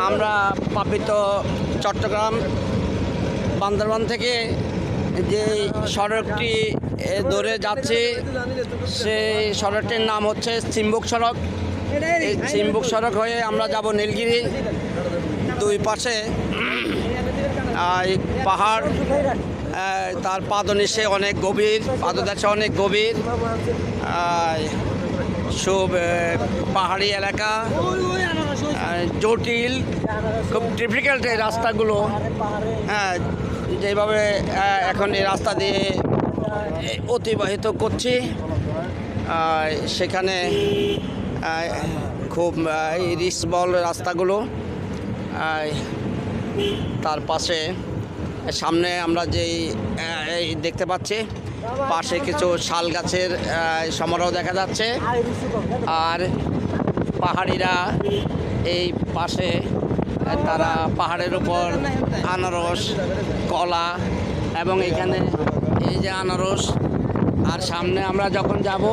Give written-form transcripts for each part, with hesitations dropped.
আমরা পাপিত চট্টগ্রাম বান্দরবান থেকে যে সড়কটি ধরে যাচ্ছি সেই সড়কটির নাম হচ্ছে চিম্বুক সড়ক। এই চিম্বুক সড়ক হয়ে আমরা যাব নীলগিরি। দুই পাশে পাহাড়, তার পাদনিশে অনেক গভীর, পাদদেশে অনেক গভীর, সব পাহাড়ি এলাকা, জটিল, খুব ডিফিকাল্ট এই রাস্তাগুলো। যেভাবে এখন এই রাস্তা দিয়ে অতিবাহিত করছি, সেখানে খুব রিস্কবল রাস্তাগুলো। তার পাশে সামনে আমরা যেই দেখতে পাচ্ছি, পাশে কিছু শাল গাছের সমারোহ দেখা যাচ্ছে। আর পাহাড়িরা এই পাশে তারা পাহাড়ের উপর আনারস, কলা এবং এখানে এই যে আনারস, আর সামনে আমরা যখন যাব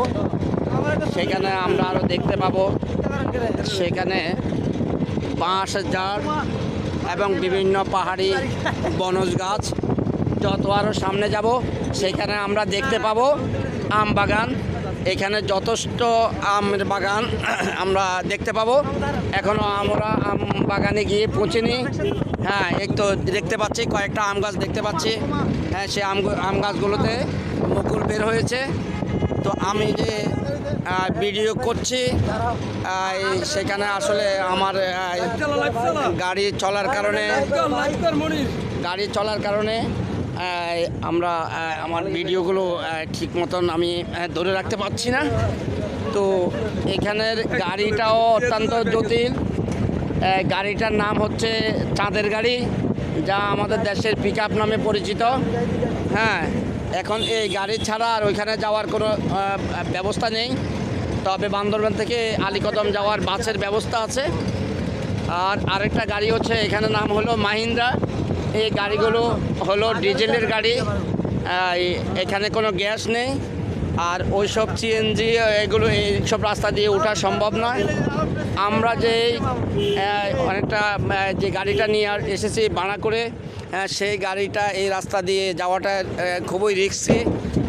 সেখানে আমরা আরও দেখতে পাবো সেখানে বাঁশের ঝাড় এবং বিভিন্ন পাহাড়ি বনজ গাছ। যত আরও সামনে যাব সেখানে আমরা দেখতে পাবো আম বাগান। এখানে যথেষ্ট আমের বাগান আমরা দেখতে পাবো। এখনও আমরা আম বাগানে গিয়ে পৌঁছিনি। একটু দেখতে পাচ্ছি, কয়েকটা আম গাছ দেখতে পাচ্ছি। সেই আম গাছগুলোতে মুকুল বের হয়েছে। তো আমি যে ভিডিও করছি সেখানে আসলে আমার গাড়ি চলার কারণে আমরা আমার ভিডিওগুলো ঠিক মতন আমি ধরে রাখতে পারছি না। তো এখানের গাড়িটাও অত্যন্ত জটিল। গাড়িটার নাম হচ্ছে চাঁদের গাড়ি, যা আমাদের দেশের পিকআপ নামে পরিচিত। এখন এই গাড়ি ছাড়া আর ওইখানে যাওয়ার কোনো ব্যবস্থা নেই। তবে বান্দরবান থেকে আলীকদম যাওয়ার বাসের ব্যবস্থা আছে। আর আরেকটা গাড়ি হচ্ছে, এখানে নাম হলো মাহিন্দ্রা। এই গাড়িগুলো হলো ডিজেলের গাড়ি, এখানে কোনো গ্যাস নেই। আর ওইসব সিএনজি এগুলো এইসব রাস্তা দিয়ে ওঠা সম্ভব নয়। আমরা যে অনেকটা যে গাড়িটা নিয়ে এসেছি ভাড়া করে, সেই গাড়িটা এই রাস্তা দিয়ে যাওয়াটা খুবই রিস্কি,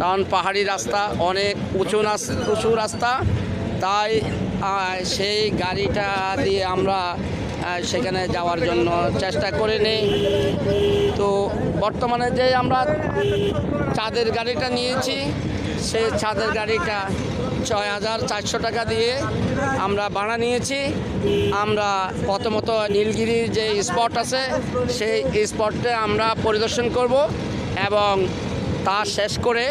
কারণ পাহাড়ি রাস্তা, অনেক উঁচু রাস্তা। তাই সেই গাড়িটা দিয়ে আমরা সেখানে যাওয়ার জন্য চেষ্টা করে নিই। তো বর্তমানে যে আমরা চাঁদের গাড়িটা নিয়েছি, সেই চাঁদের গাড়িটা ৬,৪০০ টাকা দিয়ে আমরা ভাড়া নিয়েছি। আমরা প্রথমত নীলগিরির যে স্পট আছে সেই স্পটে আমরা পরিদর্শন করব এবং তা শেষ করে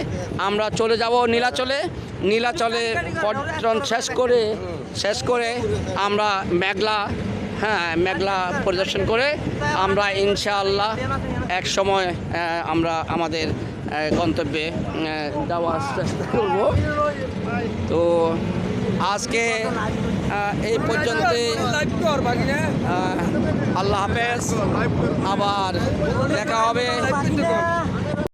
আমরা চলে যাব নীলাচলে পর্যটন শেষ করে আমরা মেঘলা পরিদর্শন করে আমরা ইনশাআল্লাহ এক সময় আমরা আমাদের গন্তব্যে যাওয়ার চেষ্টা করব। তো আজকে এই পর্যন্তই। আল্লাহ হাফেজ, আবার দেখা হবে।